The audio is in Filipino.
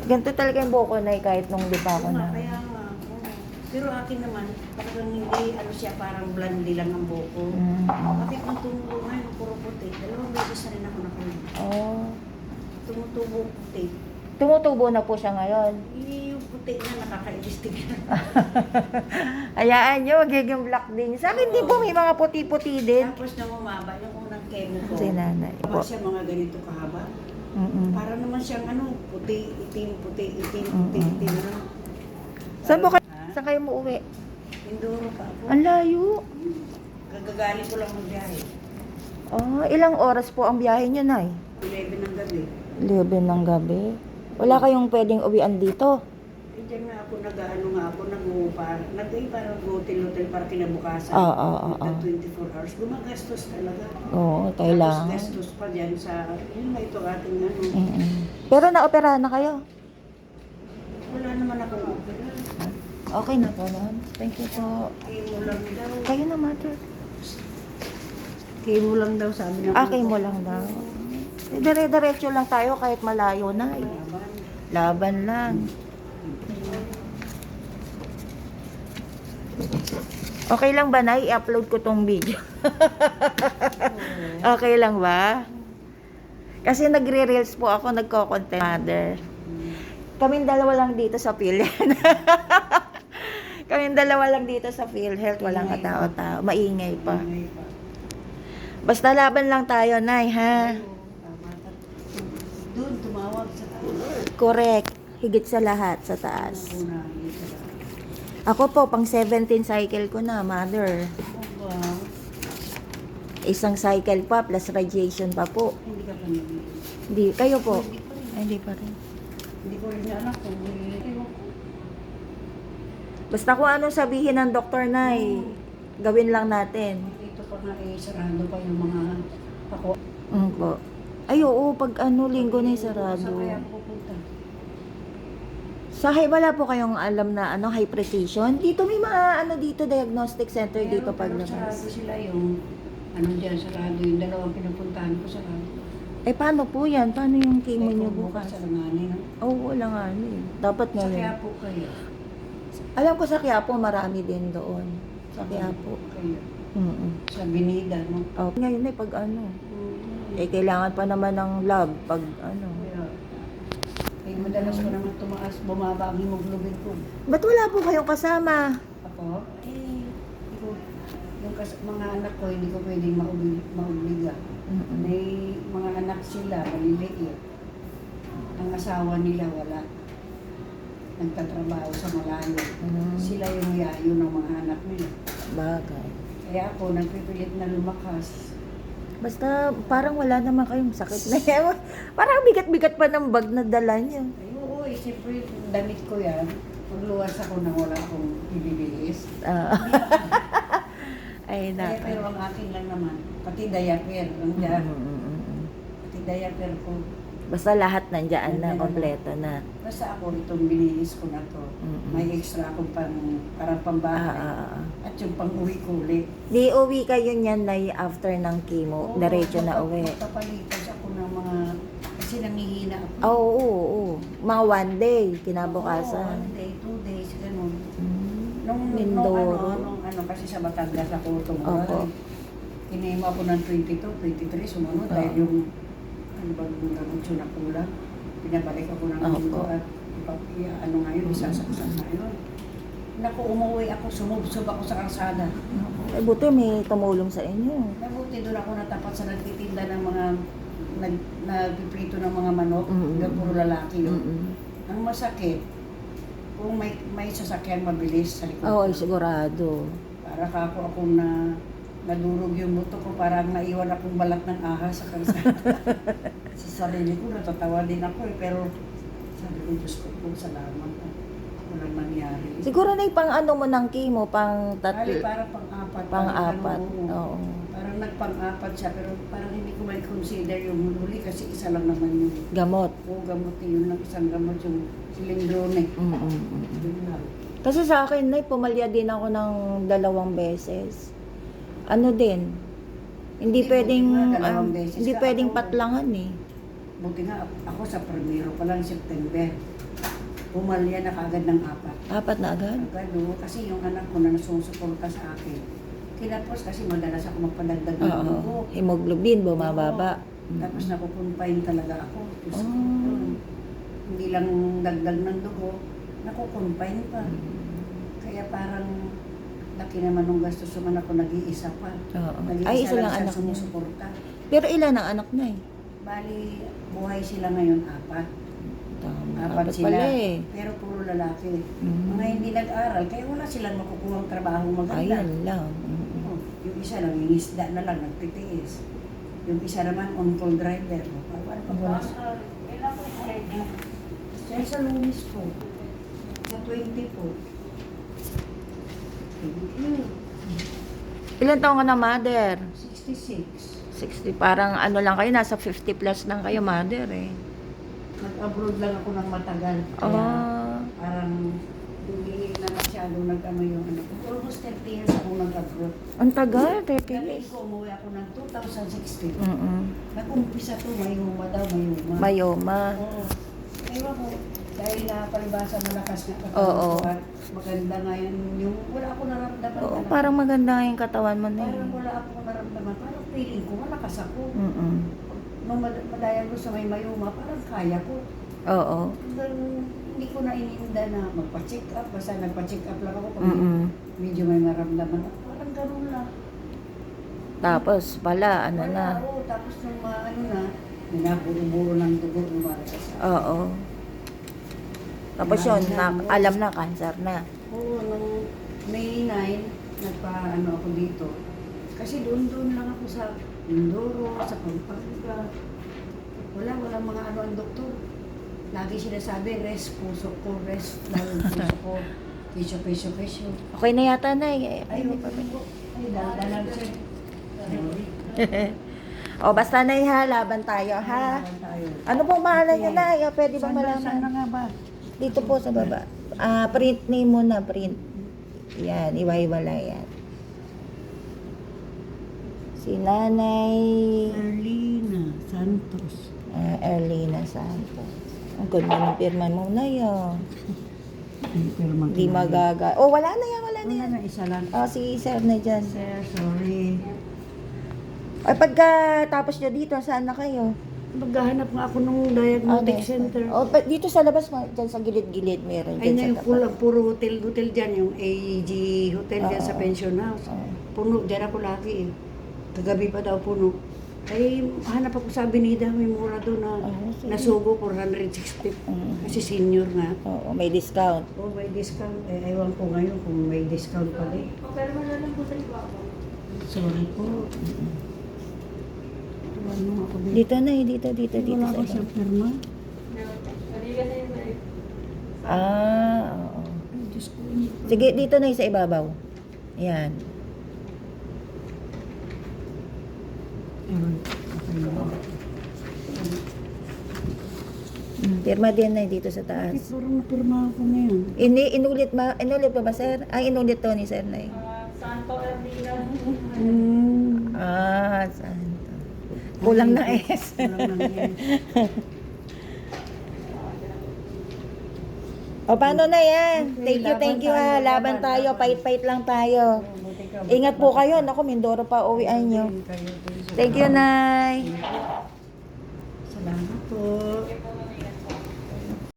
Ganito talaga yung buko na kahit nung di pa ako Oo na. nga, kaya nga. Oo. Pero akin naman, talagang hindi, ano siya, parang blondie lang ang buko. Mm. Bakit nung tumubo ngayon, puro puti? 2 beses na rin ako nakulit. Oh. Tumutubo puti. Tumutubo na po siya ngayon. Yung puti na nakaka-ilistig na. Hayaan nyo, magiging black din. Sa akin din po may mga puti-puti din. Tapos nang umaba, yung unang chemo ko. Si nanay po. Siya mga ganito kahaba. Mm-mm. Para naman siyang ano, puti, itim, puti, itim, puti, Mm-mm. itim. Ano? Saan po kayo? Ha? Saan kayo muuwi? Mindoro pa ako. Ang layo. Gagagaling ko lang magbiyahe. Oh, ilang oras po ang biyahe nyo, Nay? 11 ng gabi. 11 ng gabi. Wala kayong pwedeng uwian dito? Eh, dyan nga ako nag-ano nga ako, nag-uupar. Parang hotel-hotel para kinabukasan. Oo. 24 hours. Gumagastos talaga. Oo, Tapos kailangan. gastos pa dyan sa, yun nga ito ating ano. Mm-mm. Pero naoperahan na kayo? Wala naman akong opera. Okay na po noon. Thank you po. Chemo lang daw. Kayo na, mother. Chemo lang daw sabi ng Mo lang daw. Dire-diretso lang tayo kahit malayo na. Laban. Laban lang. Okay lang ba, Nay? I-upload ko tong video. Okay lang ba? Kasi nagre-reels po ako, nagko-content mother. Kaming dalawa lang dito sa PhilHealth. Kaming dalawa lang dito sa PhilHealth. Walang katao-tao. Maingay pa. Ingay pa. Basta laban lang tayo, Nay, ha? Doon, tumawag sa Correct. Higit sa lahat, sa taas. una. Ako po, pang 17 cycle ko na, mother. Wow. Isang cycle pa, plus radiation pa po. Hindi ka pa nabili. Hindi, kayo po? Hindi pa rin. Ay, hindi pa rin. Hindi ko rin anak kung Basta kung anong sabihin ng doktor, Nay, gawin lang natin. dito pa nga sarado pa yung mga ako. Po. Ay, oo, pag ano, linggo na yung sarado. Saan kaya ako pupunta? Sa wala po kayong alam na ano, high precision? Dito may mga ano dito, diagnostic center dito Pero paglabas. sarado sila yung ano dyan, sarado yung dalawang pinupuntahan ko sarado. Eh, paano po yan? Paano yung chemo nyo bukas? Sa langanin. Oo, wala nga ano eh. Dapat Sa ngayon. kaya po kayo. Alam ko sa Quiapo, marami din doon. Sa Quiapo. Kayo. Mm-mm. Sa Binida, no? Oh, ngayon eh, pag ano. Eh, kailangan pa naman ng lab pag ano. Kaya, eh, madalas ko naman tumaas, bumaba ang hemoglobin ko. Ba't wala po kayong kasama? Ako, hindi ko, mga anak ko, hindi ko pwedeng maubliga. Mm-mm. May mga anak sila, maliliit. Ang asawa nila wala. Nagtatrabaho sa malayo. Mm. Sila yung yayo ng mga anak nila. Bagay. Kaya ako, nagpipilit na lumakas. Basta parang wala naman kayong sakit na yan. Parang bigat-bigat pa ng bag na dala niyo. Ay, oo, siyempre, damit ko yan. Magluwas ako nang wala akong ibibilis. Ah. Ay, Kaya, naka. pero ang akin lang naman, pati diaper, ang dyan. Mm-mm. Pati diaper ko. Basta lahat nandiyan na, kompleto na. Basta ako itong binihis ko na to. Mm-mm. May extra akong parang pambahay. At yung pang-uwi ko ulit. Di uwi kayo niyan na after ng chemo. Diretso na uwi. Magpapalipas ako ng mga, kasi nangihina ako. Oo. Mga one day, Oo, kinabukasan. 1 day, 2 days, ganun. Mm. Nung Mindoro. kasi sa Batangas ako Opo. tumuloy. Kinema ako ng 22, 23, sumunod. Dahil Oo. yung, ano ba yung gamot na kulang. Pinabalik ako ng Opo. mundo at ano ngayon, isasaksak ngayon. Naku, umuwi ako, sumubsob ako sa kalsada. Eh, buti may tumulong sa inyo. Nabuti doon ako natapat sa nagtitinda ng mga nagpiprito ng mga manok. Mm-mm. Yung puro lalaki yun. Mm-mm. Ang masakit, kung may sasakyan mabilis sa likod. Oo, sigurado. Para akong nadurog yung buto ko, parang naiwan akong balat ng ahas sa kalsada. Sa sarili ko, natatawa din ako eh, pero sabi ko, Diyos ko po, salamat po. Walang nangyari. Siguro na pang ano mo ng chemo, pang Bali, tatlo. parang pang-apat. Pang-apat. Parang Oo. Parang nagpang-apat siya, pero parang hindi ko may consider yung huli kasi isa lang naman yung Gamot. gamot eh, yun lang isang gamot yung silindrone. Mm-mm. Yun lang. Kasi sa akin, Nay, pumalya din ako ng 2 beses. Ano din? Hindi Hindi, pwedeng buti nga, 2 beses hindi ka. pwedeng Ako, patlangan eh. buti nga ako sa primero pa lang September. Pumalya na kagad ng 4. 4 na agad? Agad, no? Kasi yung anak ko na nasusuporta sa akin. Kinapos kasi madalas ako magpadagdag ng dugo. Oo. Hemoglobin, bumababa. Tapos nakukonfine talaga ako. Tapos, Oh. hindi lang dagdag ng dugo, nakukonfine pa. Kaya parang laki naman nung gastos naman ako, nag-iisa pa. Oo. Nag-iisa Ay, isa lang siya anak niya. sumusuporta. Pero ilan ang anak niya eh? Bali, buhay sila ngayon 4. Tama. 4 Apat sila. pala eh. Pero puro lalaki. Mm. Mga hindi nag-aral, kaya wala silang makukuhang trabaho maganda. Ayan lang. Oh, yung isa lang, yung isda na lang, nagtitiis. Yung isa naman, on-call driver. Parang wala sa... Siya sa lunis po. Sa 20 po. Ilan taong ka na, mother? 66. 60. Parang ano lang kayo, nasa 50 plus lang kayo, mother eh. Nag-abroad lang ako ng matagal. Kaya Ah. parang hindi na masyado nag-ano yung ano. Almost 30 years ako nag-abroad. Ang tagal, 30 Dati years. ko, umuwi ako ng 2016. Mm-mm. Nag-umpisa to, mayuma daw, mayuma. Mayoma. Oo. Ewan ko, dahil na palibasa malakas na Oo. katawan ko at maganda ngayon yung wala ako naramdaman. Oo, talaga. parang maganda nga yung katawan mo na Parang eh. wala akong naramdaman. Parang feeling ko, malakas ako. Mm-mm. Nung madayang ko sa may mayuma, parang kaya ko. Oo. Hanggang hindi ko na iniinda na magpa-check up. Basta nagpa-check up lang ako pag Mm-mm. medyo may maramdaman ako. Parang ganun lang. Tapos pala, ano Wala, na. oo. Tapos nung ano na, may naburo-buro ng dugo, lumalabas sa Oo. Tapos yun, alam na, cancer na. Oo, nung May 9, nagpa-ano ako dito. Kasi doon lang ako sa Mindoro, sa Pampanga. Walang mga ano ang doktor. Lagi sinasabi, rest puso ko, rest lang puso ko. Pisyo. Okay na yata na eh. Ay, Hindi pa ba? ay, dalang siya. Sorry. O, basta na ha, laban tayo ha. Tayo. Ano pong pangalan niya na? Pwede bang Saan na malaman? nga ba? Dito po sa baba. Print name muna, print. Yan, iwa-iwala yan. Si Nanay Erlina Santos. Erlina Santos. Ang ganda ng pirma mo na yun. Hindi magaga. Oh, wala na yan, wala na Wala yan. na, isa lang. Oh, si Sir na dyan. Sir, sorry. Ay, pagka tapos nyo dito, saan na kayo? Maghahanap nga ako ng diagnostic center. Oh, dito sa labas, dyan sa gilid-gilid, meron Ay dyan na sa yung tapat. puro hotel dyan, yung AEG hotel dyan Oo. sa pension house. Oo. Puno, dyan ako lagi eh. Kagabi pa daw puno. Ay, hanap ako sa Avenida, may mura doon na sige. nasugo 460. Kasi senior nga. Oo, may discount. Oh, may discount. Eh, ewan ko ngayon kung may discount pa din. Pero wala lang po sa iba. Sorry po. Ano ako din. Dito na eh, dito Wala ako sa sa iba. firma. Oo. Ay, Diyos ko. Sige, dito na sa ibabaw. Ayan. Ewan, okay na. Pirma din na dito sa taas. Bakit parang napirma ako ngayon? Inulit pa ba, sir? Ay, inulit to ni Sir Nay. Santo Erdina. Santo. Kulang na S. Kulang ng S. O, paano na yan? Okay, Thank you ha. Laban tayo. laban. Fight lang tayo. Ingat po kayo. Naku, Mindoro pa uwian nyo. Thank you, Nay. Salamat po.